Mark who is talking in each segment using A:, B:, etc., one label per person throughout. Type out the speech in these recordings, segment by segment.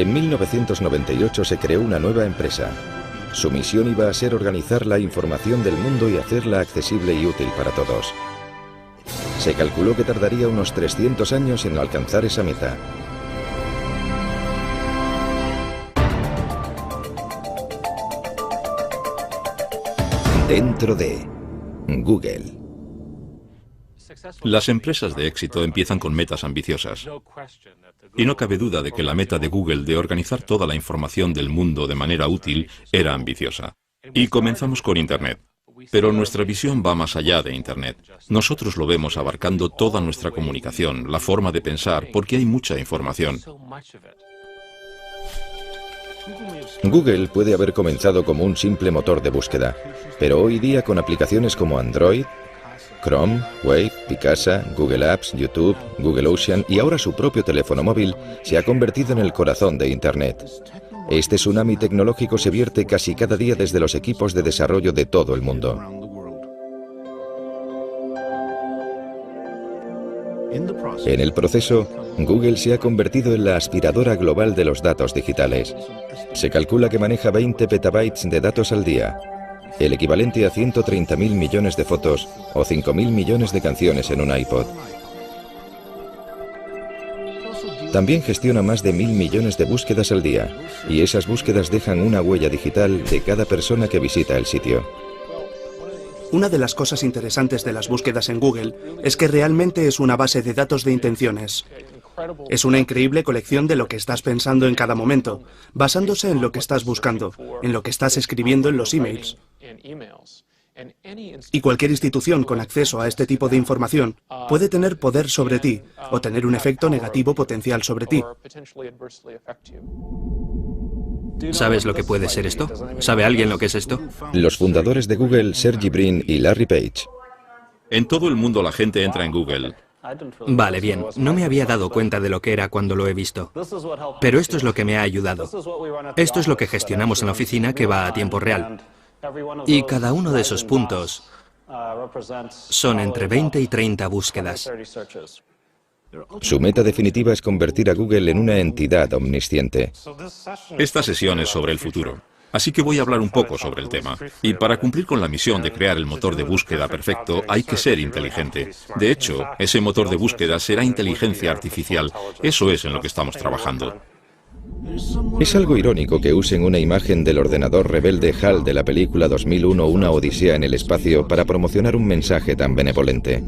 A: En 1998 se creó una nueva empresa. Su misión iba a ser organizar la información del mundo y hacerla accesible y útil para todos. Se calculó que tardaría unos 300 años en alcanzar esa meta. Dentro de Google.
B: Las empresas de éxito empiezan con metas ambiciosas. Y no cabe duda de que la meta de Google de organizar toda la información del mundo de manera útil era ambiciosa. Y comenzamos con Internet. Pero nuestra visión va más allá de Internet. Nosotros lo vemos abarcando toda nuestra comunicación, la forma de pensar, porque hay mucha información.
A: Google puede haber comenzado como un simple motor de búsqueda, pero hoy día con aplicaciones como Android, Chrome, Wave, Picasa, Google Apps, YouTube, Google Ocean y ahora su propio teléfono móvil se ha convertido en el corazón de Internet. Este tsunami tecnológico se vierte casi cada día desde los equipos de desarrollo de todo el mundo. En el proceso, Google se ha convertido en la aspiradora global de los datos digitales. Se calcula que maneja 20 petabytes de datos al día, el equivalente a 130.000 millones de fotos o 5.000 millones de canciones en un iPod. También gestiona más de 1.000 millones de búsquedas al día, y esas búsquedas dejan una huella digital de cada persona que visita el sitio.
C: Una de las cosas interesantes de las búsquedas en Google es que realmente es una base de datos de intenciones. Es una increíble colección de lo que estás pensando en cada momento, basándose en lo que estás buscando, en lo que estás escribiendo en los emails. Y cualquier institución con acceso a este tipo de información puede tener poder sobre ti o tener un efecto negativo potencial sobre ti.
D: ¿Sabes lo que puede ser esto? ¿Sabe alguien lo que es esto?
A: Los fundadores de Google, Sergey Brin y Larry Page.
B: En todo el mundo la gente entra en Google.
D: Vale, bien. No me había dado cuenta de lo que era cuando lo he visto. Pero esto es lo que me ha ayudado. Esto es lo que gestionamos en la oficina que va a tiempo real. Y cada uno de esos puntos son entre 20 y 30 búsquedas.
A: Su meta definitiva es convertir a Google en una entidad omnisciente.
B: Esta sesión es sobre el futuro. Así que voy a hablar un poco sobre el tema. Y para cumplir con la misión de crear el motor de búsqueda perfecto, hay que ser inteligente. De hecho, ese motor de búsqueda será inteligencia artificial. Eso es en lo que estamos trabajando.
A: Es algo irónico que usen una imagen del ordenador rebelde HAL de la película 2001 Una Odisea en el espacio para promocionar un mensaje tan benevolente.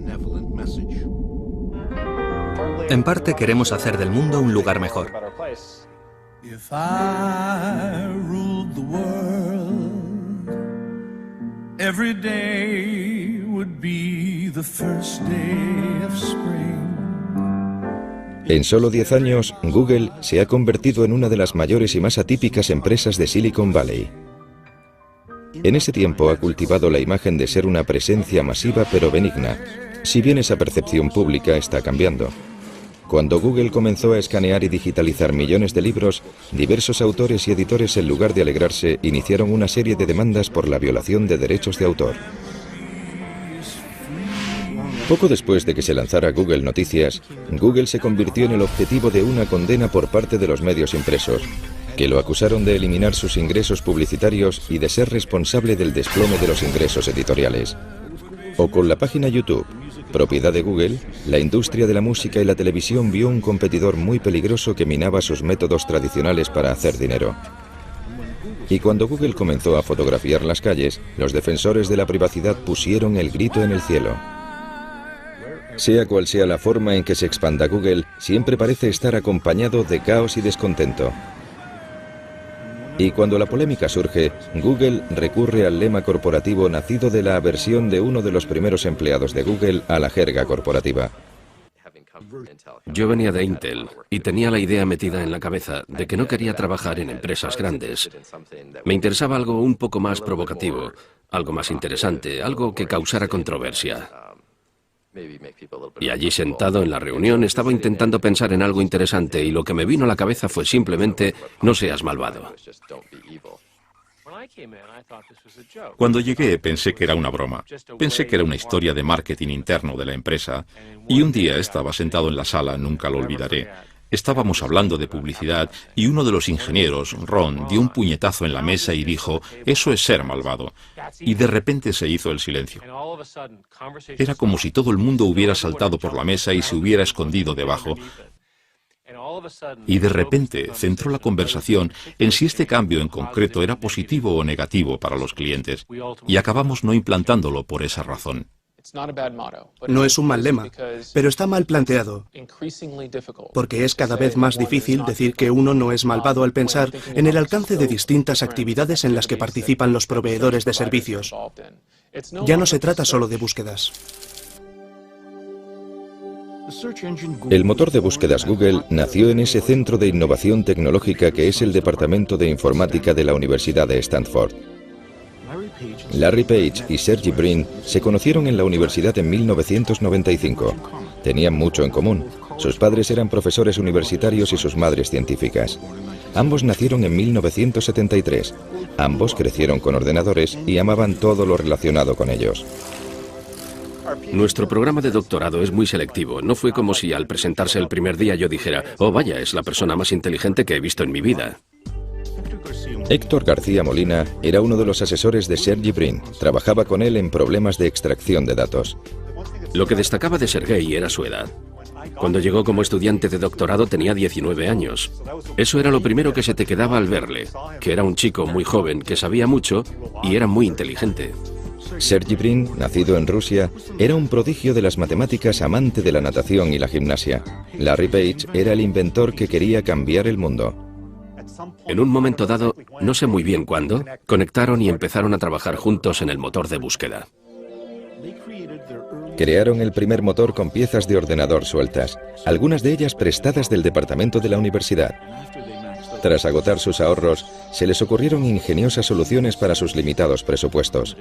D: En parte queremos hacer del mundo un lugar mejor.
E: If I ruled the world, every day would be the first day of spring.
A: En solo 10 años, Google se ha convertido en una de las mayores y más atípicas empresas de Silicon Valley. En ese tiempo ha cultivado la imagen de ser una presencia masiva pero benigna, si bien esa percepción pública está cambiando. Cuando Google comenzó a escanear y digitalizar millones de libros, diversos autores y editores, en lugar de alegrarse, iniciaron una serie de demandas por la violación de derechos de autor. Poco después de que se lanzara Google Noticias, Google se convirtió en el objetivo de una condena por parte de los medios impresos, que lo acusaron de eliminar sus ingresos publicitarios y de ser responsable del desplome de los ingresos editoriales. O con la página YouTube, propiedad de Google, la industria de la música y la televisión vio un competidor muy peligroso que minaba sus métodos tradicionales para hacer dinero. Y cuando Google comenzó a fotografiar las calles, los defensores de la privacidad pusieron el grito en el cielo. Sea cual sea la forma en que se expanda Google, siempre parece estar acompañado de caos y descontento. Y cuando la polémica surge, Google recurre al lema corporativo nacido de la aversión de uno de los primeros empleados de Google a la jerga corporativa.
F: Yo venía de Intel y tenía la idea metida en la cabeza de que no quería trabajar en empresas grandes. Me interesaba algo un poco más provocativo, algo más interesante, algo que causara controversia. Y allí sentado en la reunión estaba intentando pensar en algo interesante y lo que me vino a la cabeza fue simplemente no seas malvado.
B: Cuando llegué pensé que era una broma. Pensé que era una historia de marketing interno de la empresa. Y un día estaba sentado en la sala, nunca lo olvidaré. Estábamos hablando de publicidad y uno de los ingenieros, Ron, dio un puñetazo en la mesa y dijo, eso es ser malvado. Y de repente se hizo el silencio. Era como si todo el mundo hubiera saltado por la mesa y se hubiera escondido debajo. Y de repente centró la conversación en si este cambio en concreto era positivo o negativo para los clientes. Y acabamos no implantándolo por esa razón.
C: No es un mal lema, pero está mal planteado, porque es cada vez más difícil decir que uno no es malvado al pensar en el alcance de distintas actividades en las que participan los proveedores de servicios. Ya no se trata solo de búsquedas.
A: El motor de búsquedas Google nació en ese centro de innovación tecnológica que es el Departamento de Informática de la Universidad de Stanford. Larry Page y Sergey Brin se conocieron en la universidad en 1995. Tenían mucho en común. Sus padres eran profesores universitarios y sus madres científicas. Ambos nacieron en 1973. Ambos crecieron con ordenadores y amaban todo lo relacionado con ellos.
F: Nuestro programa de doctorado es muy selectivo. No fue como si al presentarse el primer día yo dijera, oh vaya, es la persona más inteligente que he visto en mi vida.
A: Héctor García Molina era uno de los asesores de Sergey Brin. Trabajaba con él en problemas de extracción de datos.
F: Lo que destacaba de Sergey era su edad. Cuando llegó como estudiante de doctorado tenía 19 años. Eso era lo primero que se te quedaba al verle, que era un chico muy joven, que sabía mucho y era muy inteligente.
A: Sergey Brin, nacido en Rusia, era un prodigio de las matemáticas, amante de la natación y la gimnasia. Larry Page era el inventor que quería cambiar el mundo.
F: En un momento dado, no sé muy bien cuándo, conectaron y empezaron a trabajar juntos en el motor de búsqueda.
A: Crearon el primer motor con piezas de ordenador sueltas, algunas de ellas prestadas del departamento de la universidad. Tras agotar sus ahorros, se les ocurrieron ingeniosas soluciones para sus limitados presupuestos.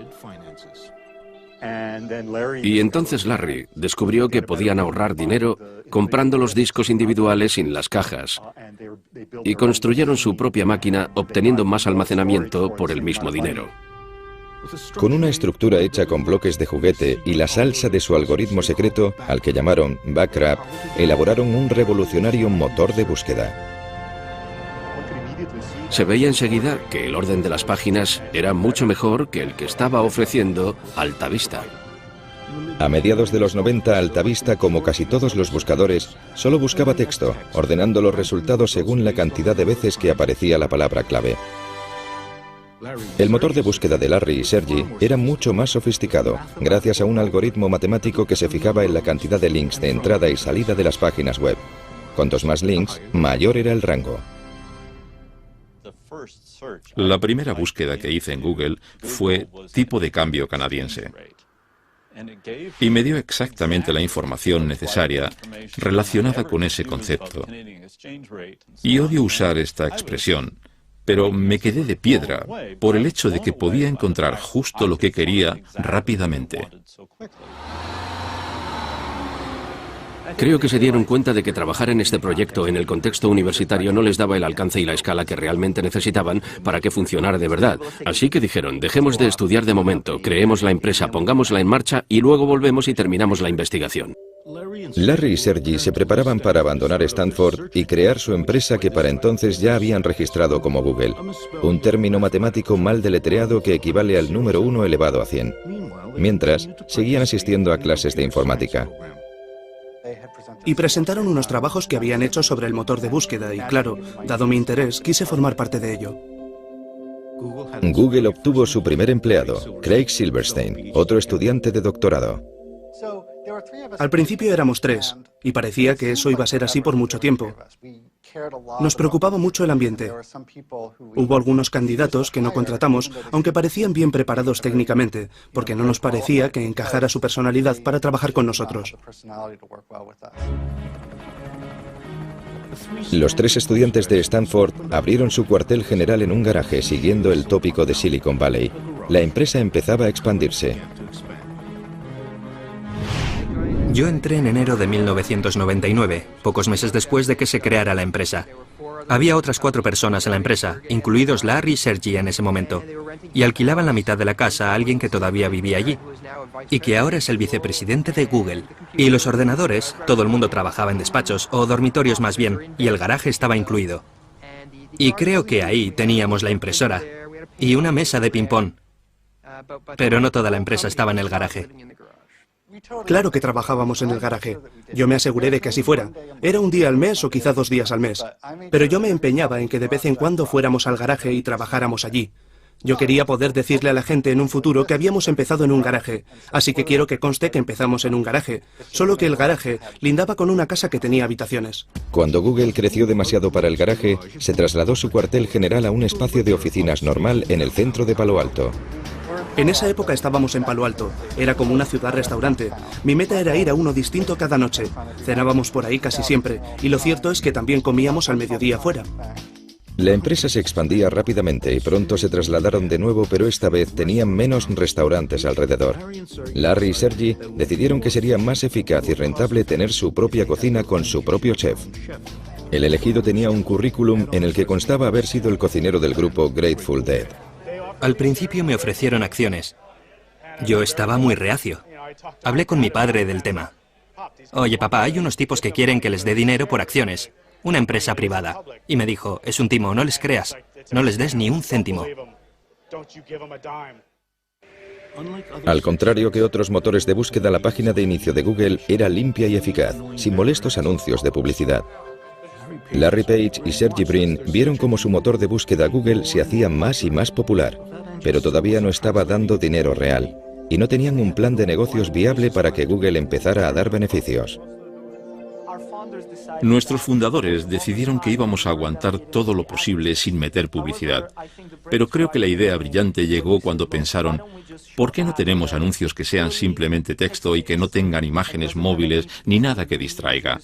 F: Y entonces Larry descubrió que podían ahorrar dinero comprando los discos individuales sin las cajas. Y construyeron su propia máquina obteniendo más almacenamiento por el mismo dinero.
A: Con una estructura hecha con bloques de juguete y la salsa de su algoritmo secreto, al que llamaron Backrap, elaboraron un revolucionario motor de búsqueda.
F: Se veía enseguida que el orden de las páginas era mucho mejor que el que estaba ofreciendo Altavista.
A: A mediados de los 90, Altavista, como casi todos los buscadores, solo buscaba texto, ordenando los resultados según la cantidad de veces que aparecía la palabra clave. El motor de búsqueda de Larry y Sergey era mucho más sofisticado, gracias a un algoritmo matemático que se fijaba en la cantidad de links de entrada y salida de las páginas web. Cuantos más links, mayor era el rango.
B: La primera búsqueda que hice en Google fue tipo de cambio canadiense. Y me dio exactamente la información necesaria relacionada con ese concepto. Y odio usar esta expresión, pero me quedé de piedra por el hecho de que podía encontrar justo lo que quería rápidamente.
F: Creo que se dieron cuenta de que trabajar en este proyecto en el contexto universitario no les daba el alcance y la escala que realmente necesitaban para que funcionara de verdad. Así que dijeron, dejemos de estudiar de momento, creemos la empresa, pongámosla en marcha y luego volvemos y terminamos la investigación.
A: Larry y Sergey se preparaban para abandonar Stanford y crear su empresa que para entonces ya habían registrado como Google, un término matemático mal deletreado que equivale al número 1 elevado a 100. Mientras, seguían asistiendo a clases de informática.
C: Y presentaron unos trabajos que habían hecho sobre el motor de búsqueda y, claro, dado mi interés, quise formar parte de ello.
A: Google obtuvo su primer empleado, Craig Silverstein, otro estudiante de doctorado.
C: Al principio éramos 3, y parecía que eso iba a ser así por mucho tiempo. Nos preocupaba mucho el ambiente. Hubo algunos candidatos que no contratamos, aunque parecían bien preparados técnicamente, porque no nos parecía que encajara su personalidad para trabajar con nosotros.
A: Los 3 estudiantes de Stanford abrieron su cuartel general en un garaje siguiendo el tópico de Silicon Valley. La empresa empezaba a expandirse.
D: Yo entré en enero de 1999, pocos meses después de que se creara la empresa. Había otras 4 personas en la empresa, incluidos Larry y Sergey en ese momento, y alquilaban la mitad de la casa a alguien que todavía vivía allí, y que ahora es el vicepresidente de Google. Y los ordenadores, todo el mundo trabajaba en despachos, o dormitorios más bien, y el garaje estaba incluido. Y creo que ahí teníamos la impresora, y una mesa de ping-pong. Pero no toda la empresa estaba en el garaje.
C: Claro que trabajábamos en el garaje. Yo me aseguré de que así fuera. Era un día al mes o quizá 2 días al mes. Pero yo me empeñaba en que de vez en cuando fuéramos al garaje y trabajáramos allí. Yo quería poder decirle a la gente en un futuro que habíamos empezado en un garaje. Así que quiero que conste que empezamos en un garaje. Solo que el garaje lindaba con una casa que tenía habitaciones.
A: Cuando Google creció demasiado para el garaje, se trasladó su cuartel general a un espacio de oficinas normal en el centro de Palo Alto.
C: En esa época estábamos en Palo Alto. Era como una ciudad-restaurante. Mi meta era ir a uno distinto cada noche. Cenábamos por ahí casi siempre. Y lo cierto es que también comíamos al mediodía fuera.
A: La empresa se expandía rápidamente y pronto se trasladaron de nuevo, pero esta vez tenían menos restaurantes alrededor. Larry y Sergey decidieron que sería más eficaz y rentable tener su propia cocina con su propio chef. El elegido tenía un currículum en el que constaba haber sido el cocinero del grupo Grateful Dead.
D: Al principio me ofrecieron acciones. Yo estaba muy reacio. Hablé con mi padre del tema. Oye, papá, hay unos tipos que quieren que les dé dinero por acciones. Una empresa privada. Y me dijo, es un timo, no les creas. No les des ni un céntimo.
A: Al contrario que otros motores de búsqueda, la página de inicio de Google era limpia y eficaz, sin molestos anuncios de publicidad. Larry Page y Sergey Brin vieron cómo su motor de búsqueda Google se hacía más y más popular, pero todavía no estaba dando dinero real, y no tenían un plan de negocios viable para que Google empezara a dar beneficios.
B: Nuestros fundadores decidieron que íbamos a aguantar todo lo posible sin meter publicidad, pero creo que la idea brillante llegó cuando pensaron, ¿por qué no tenemos anuncios que sean simplemente texto y que no tengan imágenes móviles ni nada que distraiga?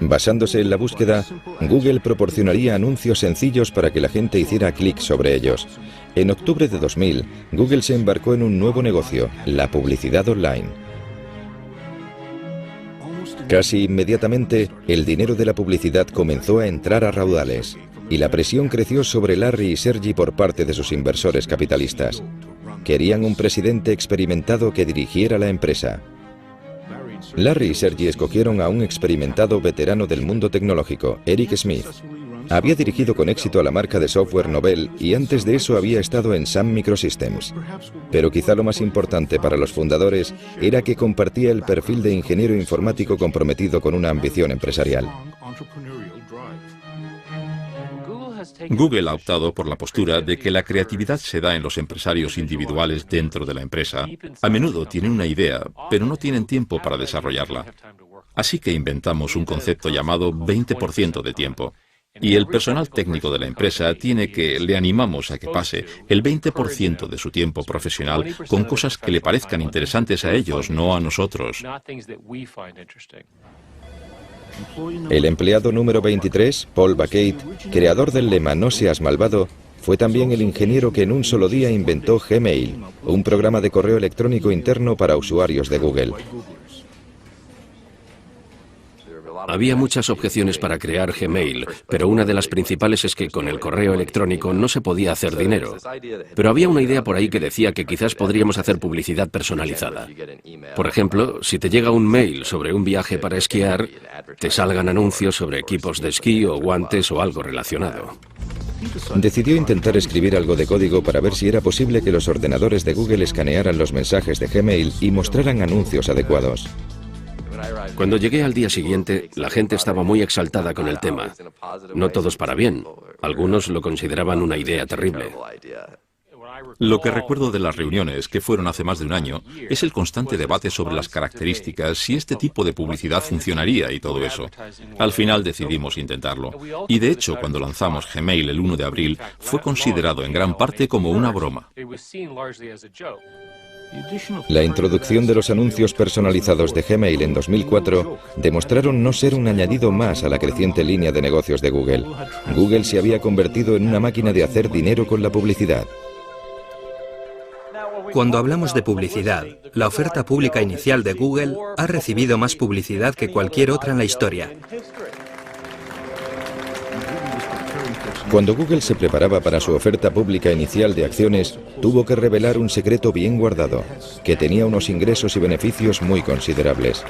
A: Basándose en la búsqueda, Google proporcionaría anuncios sencillos para que la gente hiciera clic sobre ellos. En octubre de 2000, Google se embarcó en un nuevo negocio, la publicidad online. Casi inmediatamente, el dinero de la publicidad comenzó a entrar a raudales, y la presión creció sobre Larry y Sergey por parte de sus inversores capitalistas. Querían un presidente experimentado que dirigiera la empresa. Larry y Sergey escogieron a un experimentado veterano del mundo tecnológico, Eric Smith. Había dirigido con éxito a la marca de software Novell y antes de eso había estado en Sun Microsystems. Pero quizá lo más importante para los fundadores era que compartía el perfil de ingeniero informático comprometido con una ambición empresarial.
B: Google ha optado por la postura de que la creatividad se da en los empresarios individuales dentro de la empresa. A menudo tienen una idea, pero no tienen tiempo para desarrollarla. Así que inventamos un concepto llamado 20% de tiempo. Y el personal técnico de la empresa le animamos a que pase el 20% de su tiempo profesional con cosas que le parezcan interesantes a ellos, no a nosotros.
A: El empleado número 23, Paul Bacate, creador del lema "No seas malvado", fue también el ingeniero que en un solo día inventó Gmail, un programa de correo electrónico interno para usuarios de Google.
F: Había muchas objeciones para crear Gmail, pero una de las principales es que con el correo electrónico no se podía hacer dinero. Pero había una idea por ahí que decía que quizás podríamos hacer publicidad personalizada. Por ejemplo, si te llega un mail sobre un viaje para esquiar, te salgan anuncios sobre equipos de esquí o guantes o algo relacionado.
A: Decidió intentar escribir algo de código para ver si era posible que los ordenadores de Google escanearan los mensajes de Gmail y mostraran anuncios adecuados.
F: Cuando llegué al día siguiente, la gente estaba muy exaltada con el tema. No todos para bien. Algunos lo consideraban una idea terrible.
B: Lo que recuerdo de las reuniones, que fueron hace más de un año, es el constante debate sobre las características, si este tipo de publicidad funcionaría y todo eso. Al final decidimos intentarlo. Y de hecho, cuando lanzamos Gmail el 1 de abril, fue considerado en gran parte como una broma.
A: La introducción de los anuncios personalizados de Gmail en 2004 demostraron no ser un añadido más a la creciente línea de negocios de Google. Google se había convertido en una máquina de hacer dinero con la publicidad.
D: Cuando hablamos de publicidad, la oferta pública inicial de Google ha recibido más publicidad que cualquier otra en la historia.
A: Cuando Google se preparaba para su oferta pública inicial de acciones, tuvo que revelar un secreto bien guardado, que tenía unos ingresos y beneficios muy considerables.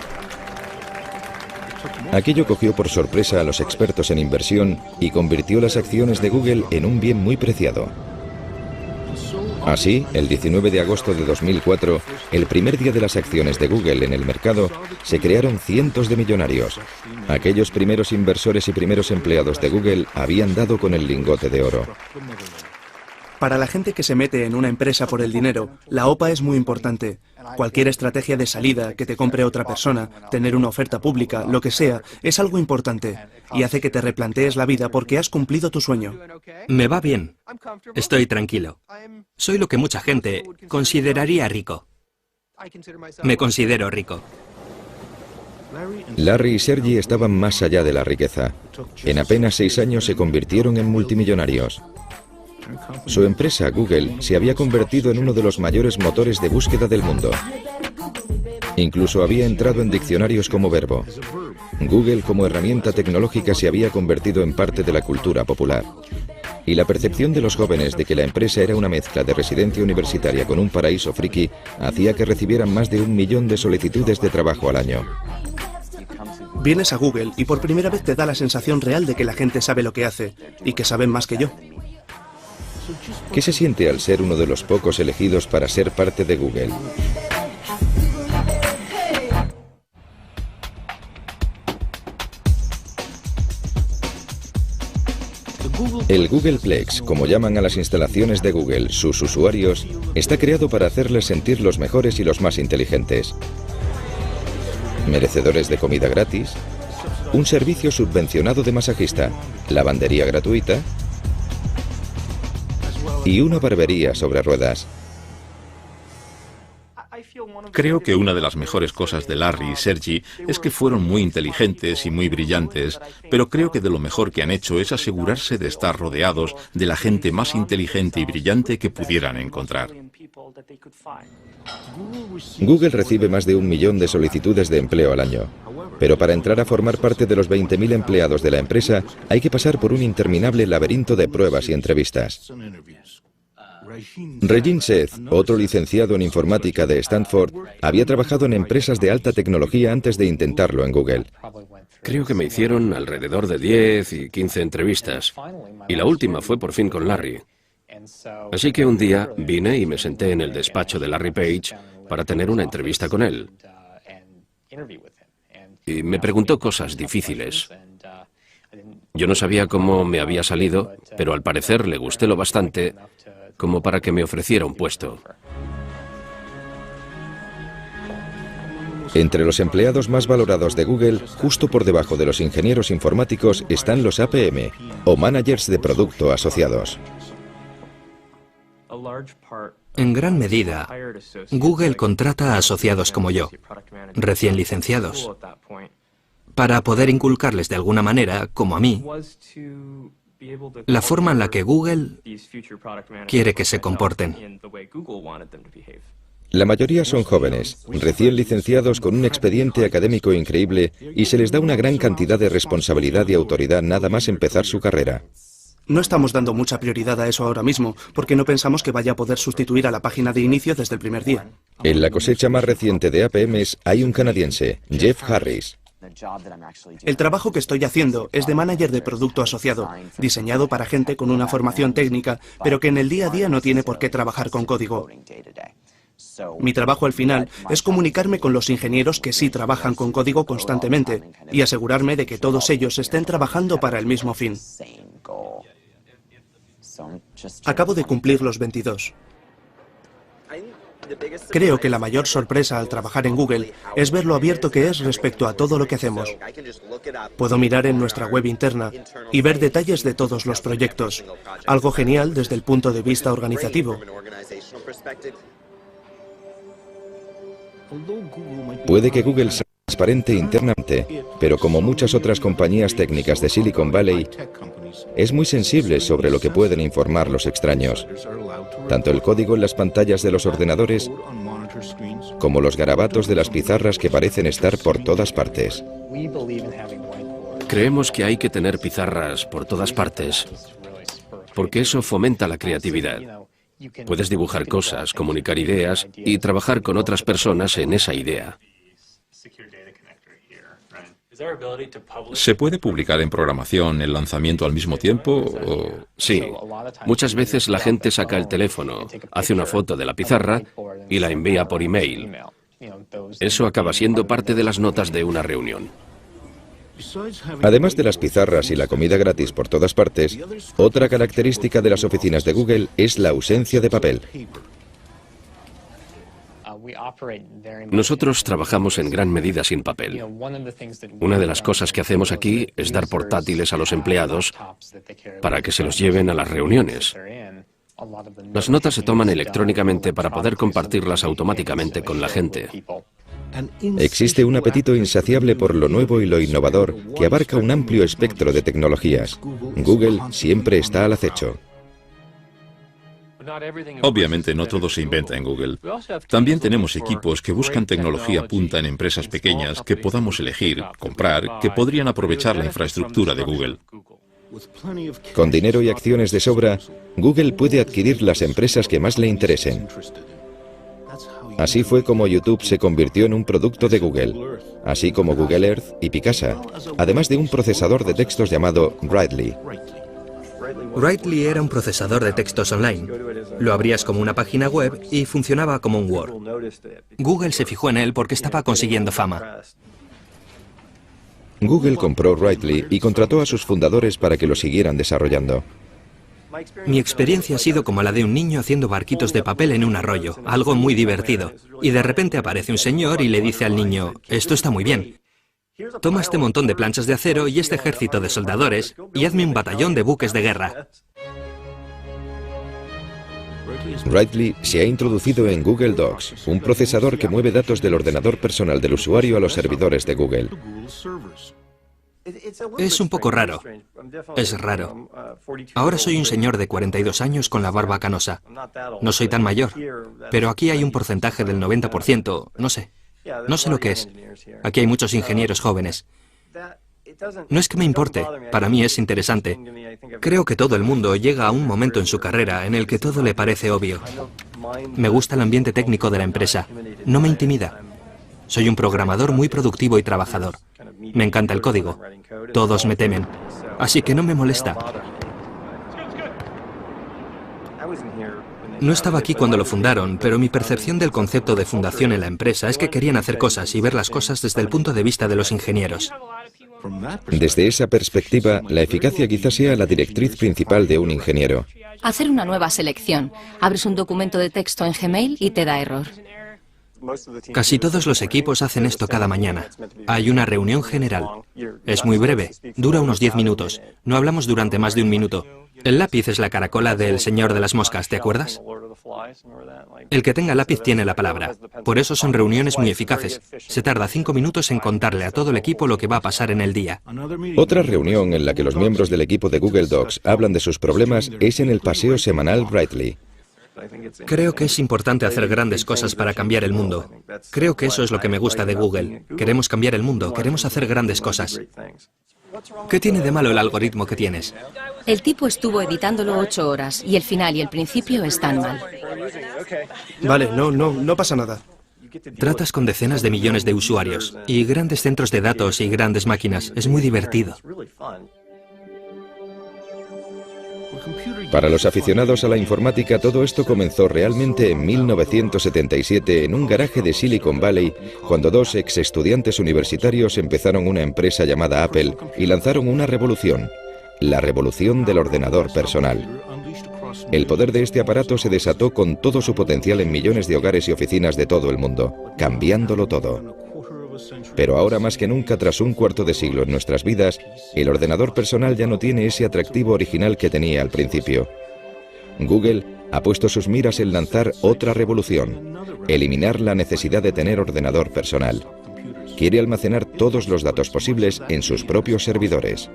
A: Aquello cogió por sorpresa a los expertos en inversión y convirtió las acciones de Google en un bien muy preciado. Así, el 19 de agosto de 2004, el primer día de las acciones de Google en el mercado, se crearon cientos de millonarios. Aquellos primeros inversores y primeros empleados de Google habían dado con el lingote de oro.
C: Para la gente que se mete en una empresa por el dinero, la OPA es muy importante. Cualquier estrategia de salida, que te compre otra persona, tener una oferta pública, lo que sea, es algo importante y hace que te replantees la vida porque has cumplido tu sueño.
D: Me va bien. Estoy tranquilo. Soy lo que mucha gente consideraría rico. Me considero rico.
A: Larry y Sergey estaban más allá de la riqueza. En apenas 6 años se convirtieron en multimillonarios. Su empresa, Google, se había convertido en uno de los mayores motores de búsqueda del mundo. Incluso había entrado en diccionarios como verbo. Google como herramienta tecnológica se había convertido en parte de la cultura popular. Y la percepción de los jóvenes de que la empresa era una mezcla de residencia universitaria con un paraíso friki hacía que recibieran más de 1 millón de solicitudes de trabajo al año.
C: Vienes a Google y por primera vez te da la sensación real de que la gente sabe lo que hace y que saben más que yo.
A: ¿Qué se siente al ser uno de los pocos elegidos para ser parte de Google? El Googleplex, como llaman a las instalaciones de Google sus usuarios, está creado para hacerles sentir los mejores y los más inteligentes. Merecedores de comida gratis, un servicio subvencionado de masajista, lavandería gratuita y una barbería sobre ruedas.
B: Creo que una de las mejores cosas de Larry y Sergey es que fueron muy inteligentes y muy brillantes, pero creo que de lo mejor que han hecho es asegurarse de estar rodeados de la gente más inteligente y brillante que pudieran encontrar.
A: Google recibe más de 1 millón de solicitudes de empleo al año, pero para entrar a formar parte de los 20.000 empleados de la empresa hay que pasar por un interminable laberinto de pruebas y entrevistas. Regine Seth, otro licenciado en informática de Stanford, había trabajado en empresas de alta tecnología antes de intentarlo en Google.
F: Creo que me hicieron alrededor de 10 y 15 entrevistas, y la última fue por fin con Larry. Así que un día vine y me senté en el despacho de Larry Page para tener una entrevista con él. Y me preguntó cosas difíciles. Yo no sabía cómo me había salido, pero al parecer le gusté lo bastante como para que me ofreciera un puesto.
A: Entre los empleados más valorados de Google, justo por debajo de los ingenieros informáticos, están los APM, o Managers de Producto Asociados.
D: En gran medida, Google contrata a asociados como yo, recién licenciados, para poder inculcarles de alguna manera, como a mí, la forma en la que Google quiere que se comporten.
A: La mayoría son jóvenes, recién licenciados con un expediente académico increíble y se les da una gran cantidad de responsabilidad y autoridad nada más empezar su carrera.
C: No estamos dando mucha prioridad a eso ahora mismo, porque no pensamos que vaya a poder sustituir a la página de inicio desde el primer día.
A: En la cosecha más reciente de APMs hay un canadiense, Jeff Harris.
C: El trabajo que estoy haciendo es de manager de producto asociado, diseñado para gente con una formación técnica, pero que en el día a día no tiene por qué trabajar con código. Mi trabajo al final es comunicarme con los ingenieros que sí trabajan con código constantemente y asegurarme de que todos ellos estén trabajando para el mismo fin. Acabo de cumplir los 22. Creo que la mayor sorpresa al trabajar en Google es ver lo abierto que es respecto a todo lo que hacemos. Puedo mirar en nuestra web interna y ver detalles de todos los proyectos, algo genial desde el punto de vista organizativo.
A: Puede que Google sea transparente internamente, pero como muchas otras compañías técnicas de Silicon Valley, es muy sensible sobre lo que pueden informar los extraños. Tanto el código en las pantallas de los ordenadores como los garabatos de las pizarras que parecen estar por todas partes.
F: Creemos que hay que tener pizarras por todas partes, porque eso fomenta la creatividad. Puedes dibujar cosas, comunicar ideas y trabajar con otras personas en esa idea.
B: ¿Se puede publicar en programación el lanzamiento al mismo tiempo o...?
F: Sí. Muchas veces la gente saca el teléfono, hace una foto de la pizarra y la envía por email. Eso acaba siendo parte de las notas de una reunión.
A: Además de las pizarras y la comida gratis por todas partes, otra característica de las oficinas de Google es la ausencia de papel.
F: Nosotros trabajamos en gran medida sin papel. Una de las cosas que hacemos aquí es dar portátiles a los empleados para que se los lleven a las reuniones. Las notas se toman electrónicamente para poder compartirlas automáticamente con la gente.
A: Existe un apetito insaciable por lo nuevo y lo innovador que abarca un amplio espectro de tecnologías. Google siempre está al acecho.
B: Obviamente no todo se inventa en Google. También tenemos equipos que buscan tecnología punta en empresas pequeñas que podamos elegir, comprar, que podrían aprovechar la infraestructura de Google.
A: Con dinero y acciones de sobra, Google puede adquirir las empresas que más le interesen. Así fue como YouTube se convirtió en un producto de Google, así como Google Earth y Picasa, además de un procesador de textos llamado Writely.
D: Writely era un procesador de textos online. Lo abrías como una página web y funcionaba como un Word. Google se fijó en él porque estaba consiguiendo fama.
A: Google compró Writely y contrató a sus fundadores para que lo siguieran desarrollando.
D: Mi experiencia ha sido como la de un niño haciendo barquitos de papel en un arroyo, algo muy divertido. Y de repente aparece un señor y le dice al niño, esto está muy bien. Toma este montón de planchas de acero y este ejército de soldadores y hazme un batallón de buques de guerra.
A: Writely se ha introducido en Google Docs, un procesador que mueve datos del ordenador personal del usuario a los servidores de Google.
D: Es un poco raro. Es raro. Ahora soy un señor de 42 años con la barba canosa. No soy tan mayor, pero aquí hay un porcentaje del 90%, no sé. No sé lo que es. Aquí hay muchos ingenieros jóvenes. No es que me importe, para mí es interesante. Creo que todo el mundo llega a un momento en su carrera en el que todo le parece obvio. Me gusta el ambiente técnico de la empresa. No me intimida. Soy un programador muy productivo y trabajador. Me encanta el código. Todos me temen. Así que no me molesta. No estaba aquí cuando lo fundaron, pero mi percepción del concepto de fundación en la empresa es que querían hacer cosas y ver las cosas desde el punto de vista de los ingenieros.
A: Desde esa perspectiva, la eficacia quizás sea la directriz principal de un ingeniero.
G: Hacer una nueva selección. Abres un documento de texto en Gmail y te da error.
D: Casi todos los equipos hacen esto cada mañana. Hay una reunión general. Es muy breve, dura unos 10 minutos. No hablamos durante más de un minuto. El lápiz es la caracola del señor de las moscas, ¿te acuerdas? El que tenga lápiz tiene la palabra. Por eso son reuniones muy eficaces. Se tarda 5 minutos en contarle a todo el equipo lo que va a pasar en el día.
A: Otra reunión en la que los miembros del equipo de Google Docs hablan de sus problemas es en el paseo semanal Writely.
D: Creo que es importante hacer grandes cosas para cambiar el mundo. Creo que eso es lo que me gusta de Google. Queremos cambiar el mundo, queremos hacer grandes cosas. ¿Qué tiene de malo el algoritmo que tienes?
G: El tipo estuvo editándolo 8 horas y el final y el principio están mal.
C: Vale, no pasa nada.
D: Tratas con decenas de millones de usuarios y grandes centros de datos y grandes máquinas. Es muy divertido.
A: Para los aficionados a la informática, todo esto comenzó realmente en 1977 en un garaje de Silicon Valley, cuando dos ex estudiantes universitarios empezaron una empresa llamada Apple y lanzaron una revolución, la revolución del ordenador personal. El poder de este aparato se desató con todo su potencial en millones de hogares y oficinas de todo el mundo, cambiándolo todo. Pero ahora más que nunca, tras un cuarto de siglo en nuestras vidas, el ordenador personal ya no tiene ese atractivo original que tenía al principio. Google ha puesto sus miras en lanzar otra revolución, eliminar la necesidad de tener ordenador personal. quiere almacenar todos los datos posibles en sus propios servidores.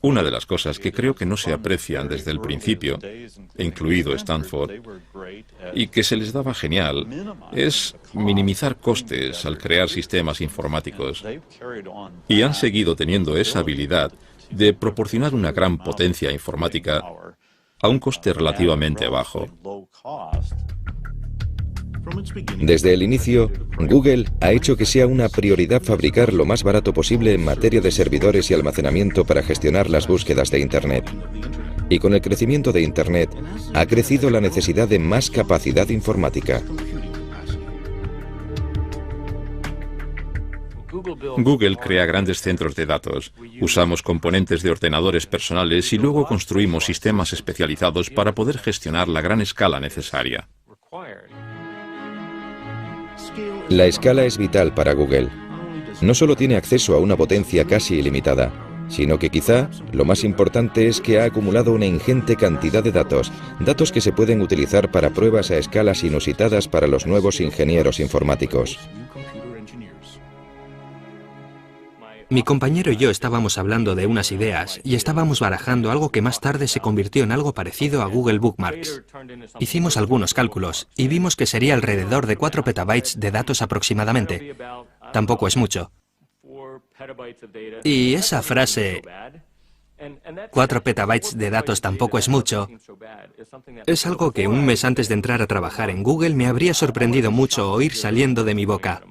B: Una de las cosas que creo que no se aprecian desde el principio, incluido Stanford, y que se les daba genial, es minimizar costes al crear sistemas informáticos. Y han seguido teniendo esa habilidad de proporcionar una gran potencia informática a un coste relativamente bajo.
A: Desde el inicio, Google ha hecho que sea una prioridad fabricar lo más barato posible en materia de servidores y almacenamiento para gestionar las búsquedas de Internet. Y con el crecimiento de Internet, ha crecido la necesidad de más capacidad informática.
B: Google crea grandes centros de datos. Usamos componentes de ordenadores personales y luego construimos sistemas especializados para poder gestionar la gran escala necesaria.
A: La escala es vital para Google. No solo tiene acceso a una potencia casi ilimitada, sino que quizá lo más importante es que ha acumulado una ingente cantidad de datos, datos que se pueden utilizar para pruebas a escalas inusitadas para los nuevos ingenieros informáticos.
D: Mi compañero y yo estábamos hablando de unas ideas y estábamos barajando algo que más tarde se convirtió en algo parecido a Google Bookmarks. Hicimos algunos cálculos y vimos que sería alrededor de 4 petabytes de datos aproximadamente. Tampoco es mucho. Y esa frase, 4 petabytes de datos tampoco es mucho, es algo que un mes antes de entrar a trabajar en Google me habría sorprendido mucho oír saliendo de mi boca.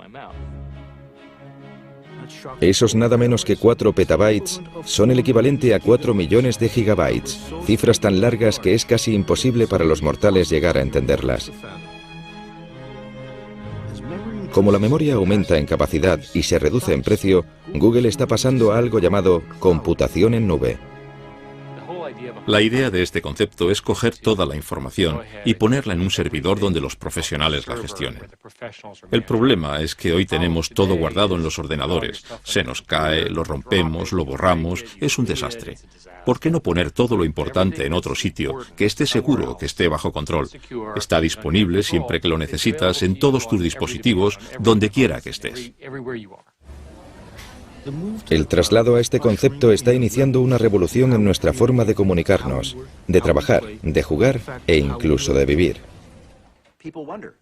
A: Esos nada menos que 4 petabytes son el equivalente a 4 millones de gigabytes, cifras tan largas que es casi imposible para los mortales llegar a entenderlas. Como la memoria aumenta en capacidad y se reduce en precio, Google está pasando a algo llamado computación en nube.
B: La idea de este concepto es coger toda la información y ponerla en un servidor donde los profesionales la gestionen. El problema es que hoy tenemos todo guardado en los ordenadores. Se nos cae, lo rompemos, lo borramos, es un desastre. ¿Por qué no poner todo lo importante en otro sitio, que esté seguro, que esté bajo control? Está disponible siempre que lo necesitas en todos tus dispositivos, donde quiera que estés.
A: El traslado a este concepto está iniciando una revolución en nuestra forma de comunicarnos, de trabajar, de jugar e incluso de vivir.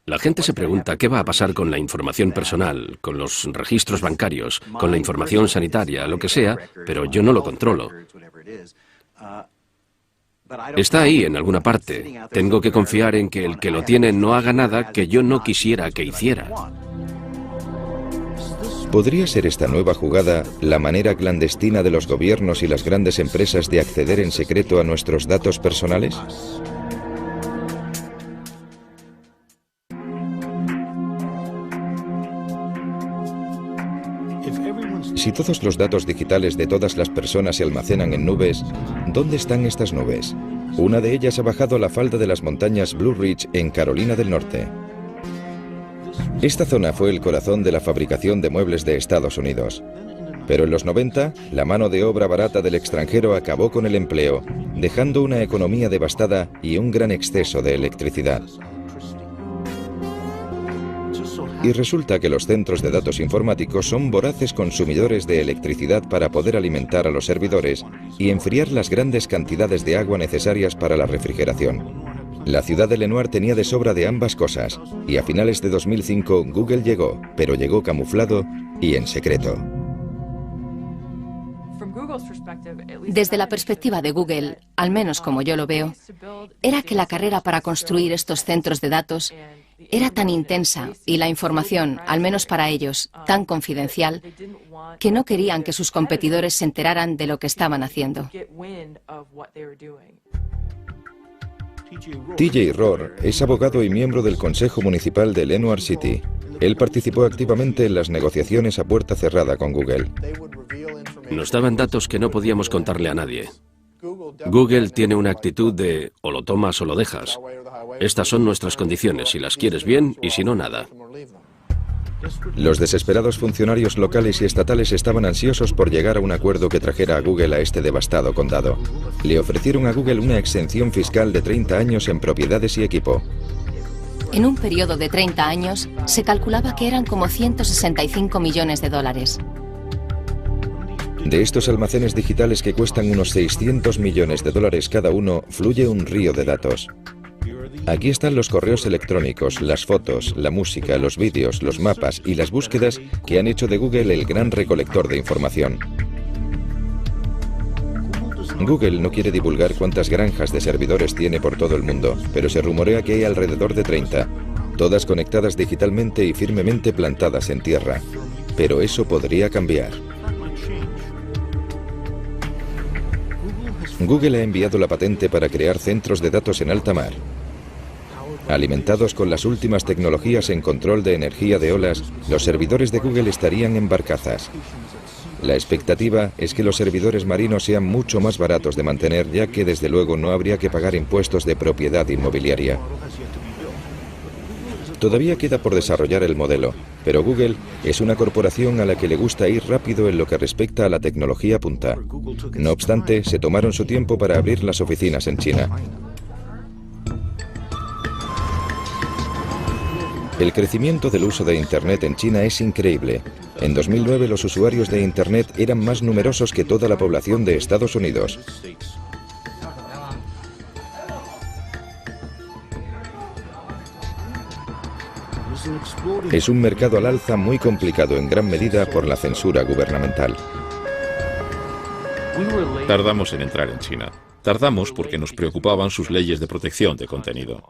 F: La gente se pregunta qué va a pasar con la información personal, con los registros bancarios, con la información sanitaria, lo que sea, pero yo no lo controlo. Está ahí en alguna parte. Tengo que confiar en que el que lo tiene no haga nada que yo no quisiera que hiciera.
A: ¿Podría ser esta nueva jugada la manera clandestina de los gobiernos y las grandes empresas de acceder en secreto a nuestros datos personales? Si todos los datos digitales de todas las personas se almacenan en nubes, ¿dónde están estas nubes? Una de ellas ha bajado a la falda de las montañas Blue Ridge en Carolina del Norte. Esta zona fue el corazón de la fabricación de muebles de Estados Unidos. Pero en los 90, la mano de obra barata del extranjero acabó con el empleo, dejando una economía devastada y un gran exceso de electricidad. Y resulta que los centros de datos informáticos son voraces consumidores de electricidad para poder alimentar a los servidores y enfriar las grandes cantidades de agua necesarias para la refrigeración. La ciudad de Lenoir tenía de sobra de ambas cosas, y a finales de 2005 Google llegó, pero llegó camuflado y en secreto.
G: Desde la perspectiva de Google, al menos como yo lo veo, era que la carrera para construir estos centros de datos era tan intensa y la información, al menos para ellos, tan confidencial, que no querían que sus competidores se enteraran de lo que estaban haciendo.
A: TJ Rohr es abogado y miembro del Consejo Municipal de Lenoir City. Él participó activamente en las negociaciones a puerta cerrada con Google.
F: Nos daban datos que no podíamos contarle a nadie. Google tiene una actitud de o lo tomas o lo dejas. Estas son nuestras condiciones, si las quieres bien y si no, nada.
A: Los desesperados funcionarios locales y estatales estaban ansiosos por llegar a un acuerdo que trajera a Google a este devastado condado. Le ofrecieron a Google una exención fiscal de 30 años en propiedades y equipo.
G: En un periodo de 30 años, se calculaba que eran como 165 millones de dólares.
A: De estos almacenes digitales que cuestan unos 600 millones de dólares cada uno, fluye un río de datos. Aquí están los correos electrónicos, las fotos, la música, los vídeos, los mapas y las búsquedas que han hecho de Google el gran recolector de información. Google no quiere divulgar cuántas granjas de servidores tiene por todo el mundo, pero se rumorea que hay alrededor de 30, todas conectadas digitalmente y firmemente plantadas en tierra. Pero eso podría cambiar. Google ha enviado la patente para crear centros de datos en alta mar. Alimentados con las últimas tecnologías en control de energía de olas, los servidores de Google estarían en barcazas. La expectativa es que los servidores marinos sean mucho más baratos de mantener, ya que desde luego no habría que pagar impuestos de propiedad inmobiliaria. Todavía queda por desarrollar el modelo, pero Google es una corporación a la que le gusta ir rápido en lo que respecta a la tecnología punta. No obstante, se tomaron su tiempo para abrir las oficinas en China. El crecimiento del uso de Internet en China es increíble. En 2009 los usuarios de Internet eran más numerosos que toda la población de Estados Unidos. Es un mercado al alza muy complicado en gran medida por la censura gubernamental.
B: Tardamos en entrar en China. Tardamos porque nos preocupaban sus leyes de protección de contenido.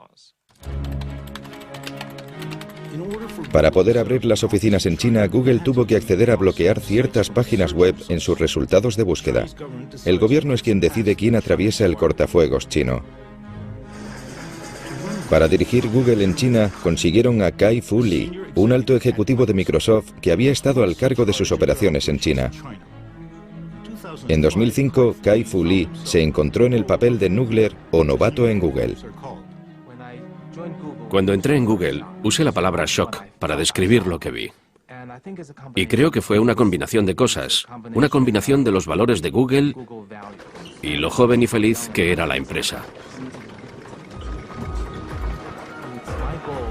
A: Para poder abrir las oficinas en China, Google tuvo que acceder a bloquear ciertas páginas web en sus resultados de búsqueda. El gobierno es quien decide quién atraviesa el cortafuegos chino. Para dirigir Google en China, consiguieron a Kai-Fu Lee, un alto ejecutivo de Microsoft que había estado al cargo de sus operaciones en China. En 2005, Kai-Fu Lee se encontró en el papel de Noogler o novato en Google.
F: Cuando entré en Google, usé la palabra shock para describir lo que vi. Y creo que fue una combinación de cosas, una combinación de los valores de Google y lo joven y feliz que era la empresa.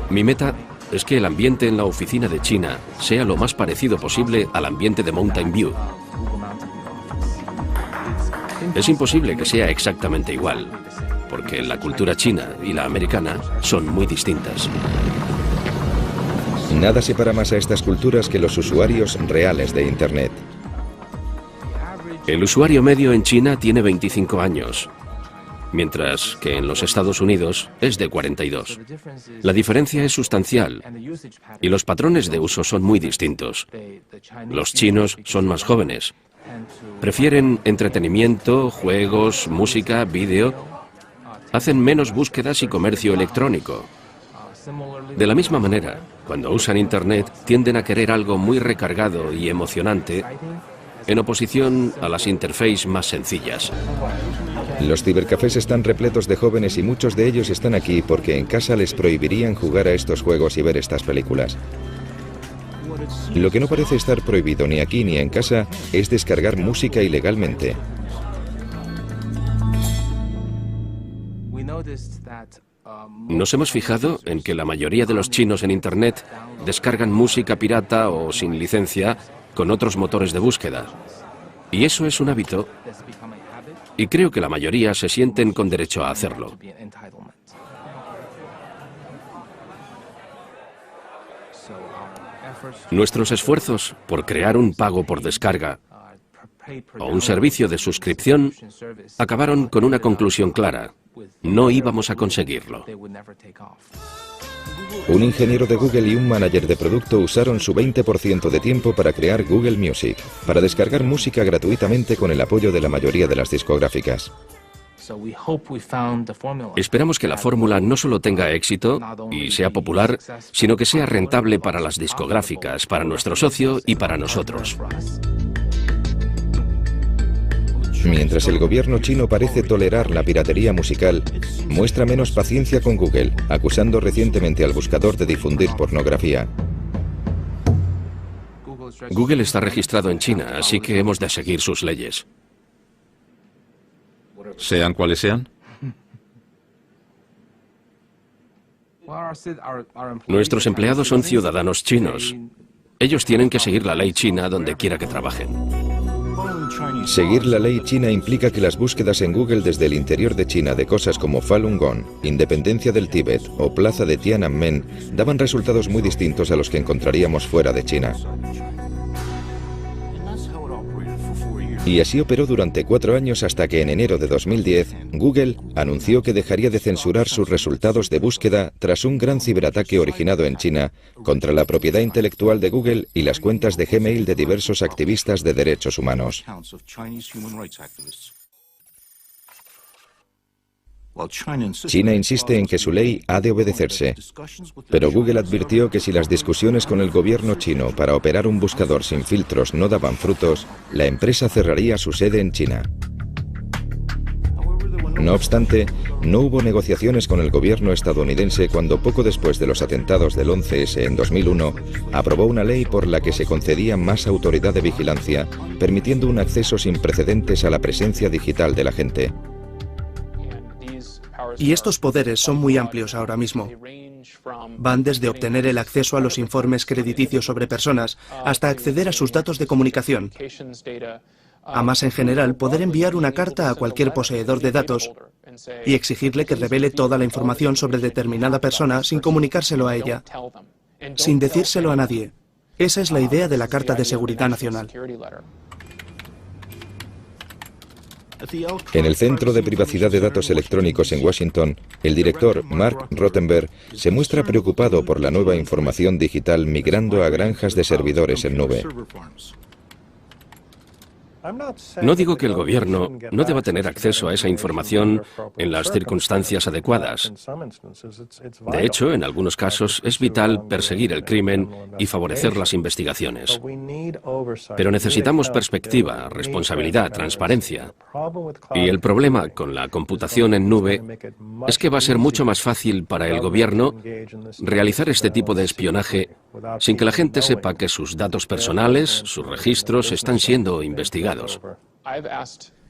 F: Mi meta es que el ambiente en la oficina de China sea lo más parecido posible al ambiente de Mountain View. Es imposible que sea exactamente igual, porque la cultura china y la americana son muy distintas.
A: Nada separa más a estas culturas que los usuarios reales de Internet.
F: El usuario medio en China tiene 25 años, mientras que en los Estados Unidos es de 42. La diferencia es sustancial y los patrones de uso son muy distintos. Los chinos son más jóvenes. Prefieren entretenimiento, juegos, música, vídeo. Hacen menos búsquedas y comercio electrónico. De la misma manera, cuando usan Internet, tienden a querer algo muy recargado y emocionante, en oposición a las interfaces más sencillas.
A: Los cibercafés están repletos de jóvenes y muchos de ellos están aquí porque en casa les prohibirían jugar a estos juegos y ver estas películas. Lo que no parece estar prohibido ni aquí ni en casa es descargar música ilegalmente.
F: Nos hemos fijado en que la mayoría de los chinos en Internet descargan música pirata o sin licencia con otros motores de búsqueda. Y eso es un hábito, y creo que la mayoría se sienten con derecho a hacerlo. Nuestros esfuerzos por crear un pago por descarga o un servicio de suscripción acabaron con una conclusión clara: no íbamos a conseguirlo.
A: Un ingeniero de Google y un manager de producto usaron su 20% de tiempo para crear Google Music, para descargar música gratuitamente con el apoyo de la mayoría de las discográficas.
F: Esperamos que la fórmula no solo tenga éxito y sea popular, sino que sea rentable para las discográficas, para nuestro socio y para nosotros.
A: Mientras el gobierno chino parece tolerar la piratería musical, muestra menos paciencia con Google, acusando recientemente al buscador de difundir pornografía.
F: Google está registrado en China, así que hemos de seguir sus leyes.
B: Sean cuales sean.
F: Nuestros empleados son ciudadanos chinos. Ellos tienen que seguir la ley china donde quiera que trabajen.
A: Seguir la ley china implica que las búsquedas en Google desde el interior de China de cosas como Falun Gong, independencia del Tíbet o plaza de Tiananmen daban resultados muy distintos a los que encontraríamos fuera de China. Y así operó durante 4 años hasta que en enero de 2010, Google anunció que dejaría de censurar sus resultados de búsqueda tras un gran ciberataque originado en China contra la propiedad intelectual de Google y las cuentas de Gmail de diversos activistas de derechos humanos. China insiste en que su ley ha de obedecerse, pero Google advirtió que si las discusiones con el gobierno chino para operar un buscador sin filtros no daban frutos, la empresa cerraría su sede en China. No obstante, no hubo negociaciones con el gobierno estadounidense cuando poco después de los atentados del 11S en 2001, aprobó una ley por la que se concedía más autoridad de vigilancia, permitiendo un acceso sin precedentes a la presencia digital de la gente.
C: Y estos poderes son muy amplios ahora mismo. Van desde obtener el acceso a los informes crediticios sobre personas hasta acceder a sus datos de comunicación. A más en general, poder enviar una carta a cualquier poseedor de datos y exigirle que revele toda la información sobre determinada persona sin comunicárselo a ella, sin decírselo a nadie. Esa es la idea de la Carta de Seguridad Nacional.
A: En el Centro de Privacidad de Datos Electrónicos en Washington, el director Mark Rottenberg se muestra preocupado por la nueva información digital migrando a granjas de servidores en nube.
F: No digo que el gobierno no deba tener acceso a esa información en las circunstancias adecuadas. De hecho, en algunos casos es vital perseguir el crimen y favorecer las investigaciones. Pero necesitamos perspectiva, responsabilidad, transparencia. Y el problema con la computación en nube es que va a ser mucho más fácil para el gobierno realizar este tipo de espionaje sin que la gente sepa que sus datos personales, sus registros, están siendo investigados.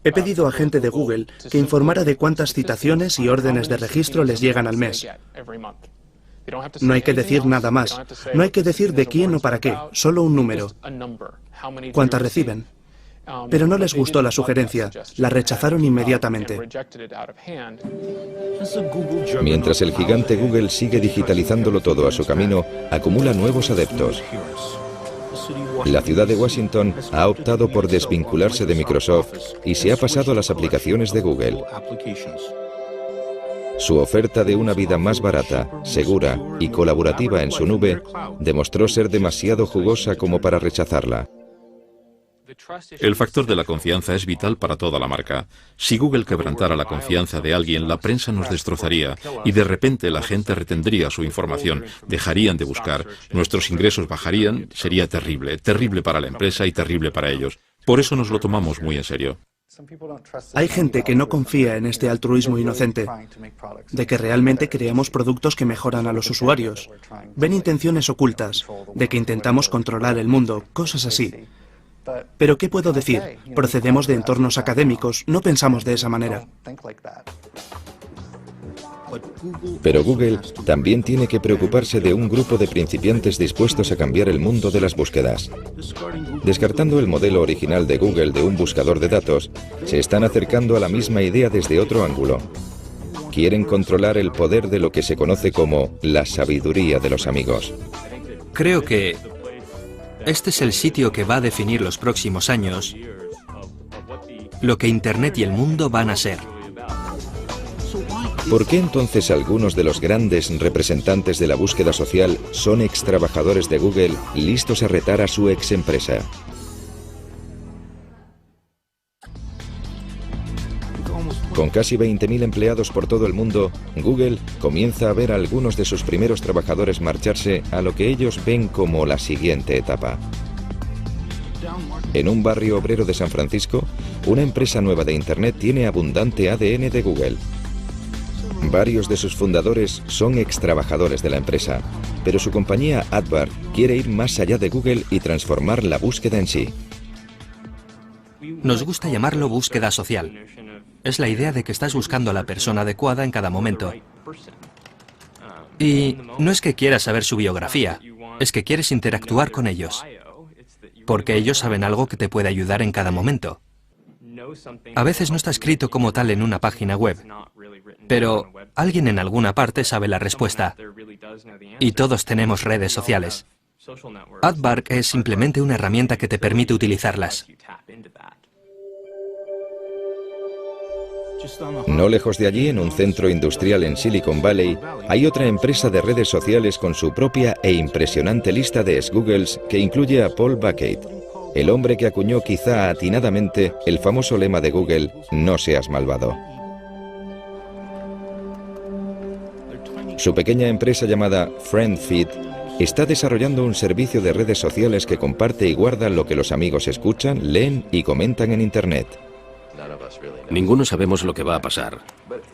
C: He pedido a gente de Google que informara de cuántas citaciones y órdenes de registro les llegan al mes. No hay que decir nada más. No hay que decir de quién o para qué, solo un número. ¿Cuántas reciben? Pero no les gustó la sugerencia. La rechazaron inmediatamente.
A: Mientras el gigante Google sigue digitalizándolo todo a su camino, acumula nuevos adeptos. La ciudad de Washington ha optado por desvincularse de Microsoft y se ha pasado a las aplicaciones de Google. Su oferta de una vida más barata, segura y colaborativa en su nube demostró ser demasiado jugosa como para rechazarla.
B: El factor de la confianza es vital para toda la marca. Si Google quebrantara la confianza de alguien, la prensa nos destrozaría y de repente la gente retendría su información, dejarían de buscar, nuestros ingresos bajarían, sería terrible, terrible para la empresa y terrible para ellos. Por eso nos lo tomamos muy en serio.
C: Hay gente que no confía en este altruismo inocente, de que realmente creamos productos que mejoran a los usuarios. Ven intenciones ocultas, de que intentamos controlar el mundo, cosas así. Pero ¿qué puedo decir? Procedemos de entornos académicos, no pensamos de esa manera.
A: Pero Google también tiene que preocuparse de un grupo de principiantes dispuestos a cambiar el mundo de las búsquedas. Descartando el modelo original de Google de un buscador de datos, se están acercando a la misma idea desde otro ángulo. Quieren controlar el poder de lo que se conoce como la sabiduría de los amigos.
D: Creo que este es el sitio que va a definir los próximos años lo que Internet y el mundo van a ser.
A: ¿Por qué entonces algunos de los grandes representantes de la búsqueda social son extrabajadores de Google listos a retar a su ex empresa? Con casi 20.000 empleados por todo el mundo, Google comienza a ver a algunos de sus primeros trabajadores marcharse a lo que ellos ven como la siguiente etapa. En un barrio obrero de San Francisco, una empresa nueva de Internet tiene abundante ADN de Google. Varios de sus fundadores son extrabajadores de la empresa, pero su compañía Adbar quiere ir más allá de Google y transformar la búsqueda en sí.
D: Nos gusta llamarlo búsqueda social. Es la idea de que estás buscando a la persona adecuada en cada momento. Y no es que quieras saber su biografía, es que quieres interactuar con ellos, porque ellos saben algo que te puede ayudar en cada momento. A veces no está escrito como tal en una página web, pero alguien en alguna parte sabe la respuesta. Y todos tenemos redes sociales. Aardvark es simplemente una herramienta que te permite utilizarlas.
A: No lejos de allí, en un centro industrial en Silicon Valley, hay otra empresa de redes sociales con su propia e impresionante lista de ex-Googles que incluye a Paul Bucket, el hombre que acuñó quizá atinadamente el famoso lema de Google, "No seas malvado". Su pequeña empresa llamada FriendFeed está desarrollando un servicio de redes sociales que comparte y guarda lo que los amigos escuchan, leen y comentan en Internet.
F: Ninguno sabemos lo que va a pasar,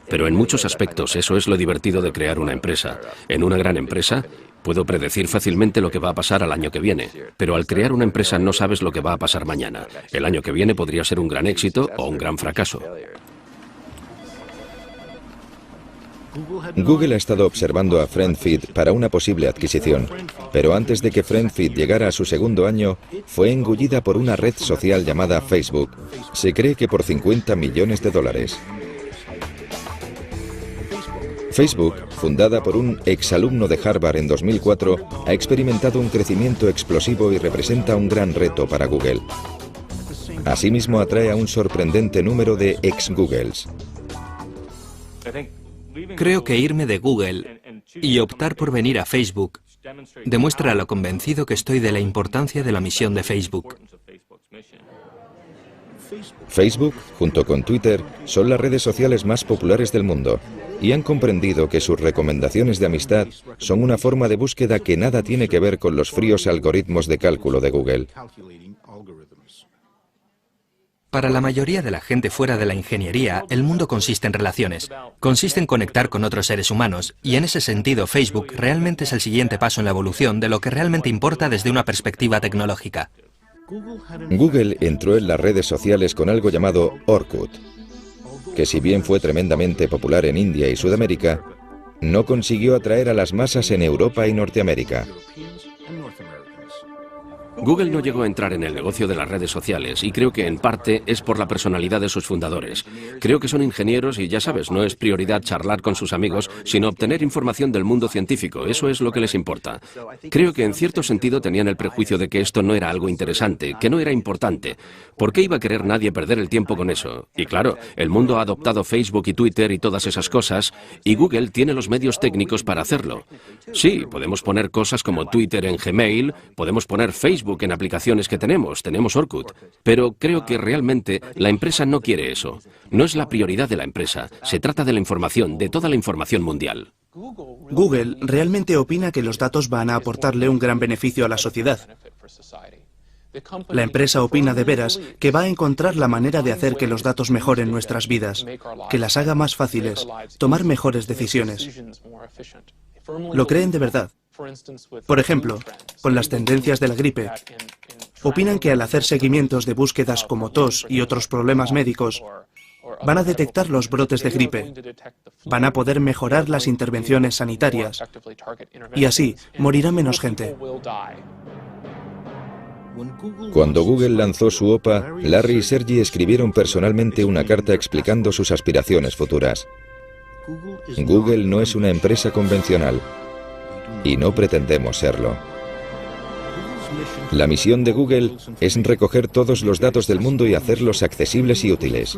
F: pero en muchos aspectos eso es lo divertido de crear una empresa. En una gran empresa puedo predecir fácilmente lo que va a pasar al año que viene, pero al crear una empresa no sabes lo que va a pasar mañana. El año que viene podría ser un gran éxito o un gran fracaso.
A: Google ha estado observando a FriendFeed para una posible adquisición, pero antes de que FriendFeed llegara a su segundo año, fue engullida por una red social llamada Facebook. Se cree que por $50 millones. Facebook, fundada por un exalumno de Harvard en 2004, ha experimentado un crecimiento explosivo y representa un gran reto para Google. Asimismo, atrae a un sorprendente número de ex-Googles.
D: Creo que irme de Google y optar por venir a Facebook demuestra lo convencido que estoy de la importancia de la misión de Facebook.
A: Facebook, junto con Twitter, son las redes sociales más populares del mundo y han comprendido que sus recomendaciones de amistad son una forma de búsqueda que nada tiene que ver con los fríos algoritmos de cálculo de Google.
D: Para la mayoría de la gente fuera de la ingeniería, el mundo consiste en relaciones. Consiste en conectar con otros seres humanos, y en ese sentido Facebook realmente es el siguiente paso en la evolución de lo que realmente importa desde una perspectiva tecnológica.
A: Google entró en las redes sociales con algo llamado Orkut, que si bien fue tremendamente popular en India y Sudamérica, no consiguió atraer a las masas en Europa y Norteamérica.
F: Google no llegó a entrar en el negocio de las redes sociales y creo que en parte es por la personalidad de sus fundadores. Creo que son ingenieros y ya sabes, no es prioridad charlar con sus amigos, sino obtener información del mundo científico. Eso es lo que les importa. Creo que en cierto sentido tenían el prejuicio de que esto no era algo interesante, que no era importante. ¿Por qué iba a querer nadie perder el tiempo con eso? Y claro, el mundo ha adoptado Facebook y Twitter y todas esas cosas, y Google tiene los medios técnicos para hacerlo. Sí, podemos poner cosas como Twitter en Gmail, podemos poner Facebook en aplicaciones que tenemos Orkut, pero creo que realmente la empresa no quiere eso. No es la prioridad de la empresa, se trata de la información, de toda la información mundial.
C: Google realmente opina que los datos van a aportarle un gran beneficio a la sociedad. La empresa opina de veras que va a encontrar la manera de hacer que los datos mejoren nuestras vidas, que las haga más fáciles, tomar mejores decisiones. Lo creen de verdad. Por ejemplo, con las tendencias de la gripe, opinan que al hacer seguimientos de búsquedas como tos y otros problemas médicos, van a detectar los brotes de gripe, van a poder mejorar las intervenciones sanitarias y así morirá menos gente.
A: Cuando Google lanzó su OPA, Larry y Sergey escribieron personalmente una carta explicando sus aspiraciones futuras. Google no es una empresa convencional y no pretendemos serlo. La misión de Google es recoger todos los datos del mundo y hacerlos accesibles y útiles,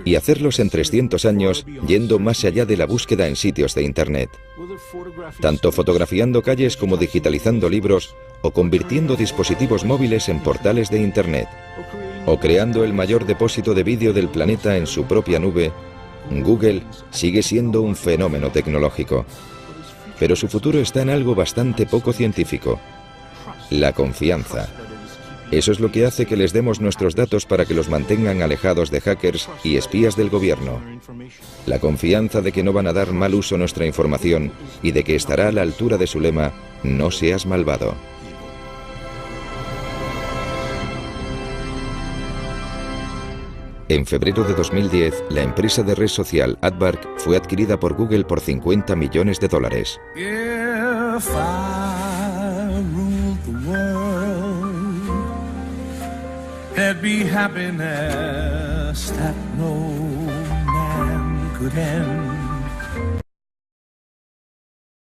A: y hacerlos en 300 años yendo más allá de la búsqueda en sitios de Internet, tanto fotografiando calles como digitalizando libros o convirtiendo dispositivos móviles en portales de Internet, o creando el mayor depósito de vídeo del planeta en su propia nube. Google sigue siendo un fenómeno tecnológico, pero su futuro está en algo bastante poco científico: la confianza. Eso es lo que hace que les demos nuestros datos para que los mantengan alejados de hackers y espías del gobierno. La confianza de que no van a dar mal uso a nuestra información y de que estará a la altura de su lema, "No seas malvado". En febrero de 2010, la empresa de red social Adbark fue adquirida por Google por $50 millones.
E: If I ruled the world, there'd be happiness that no man could end.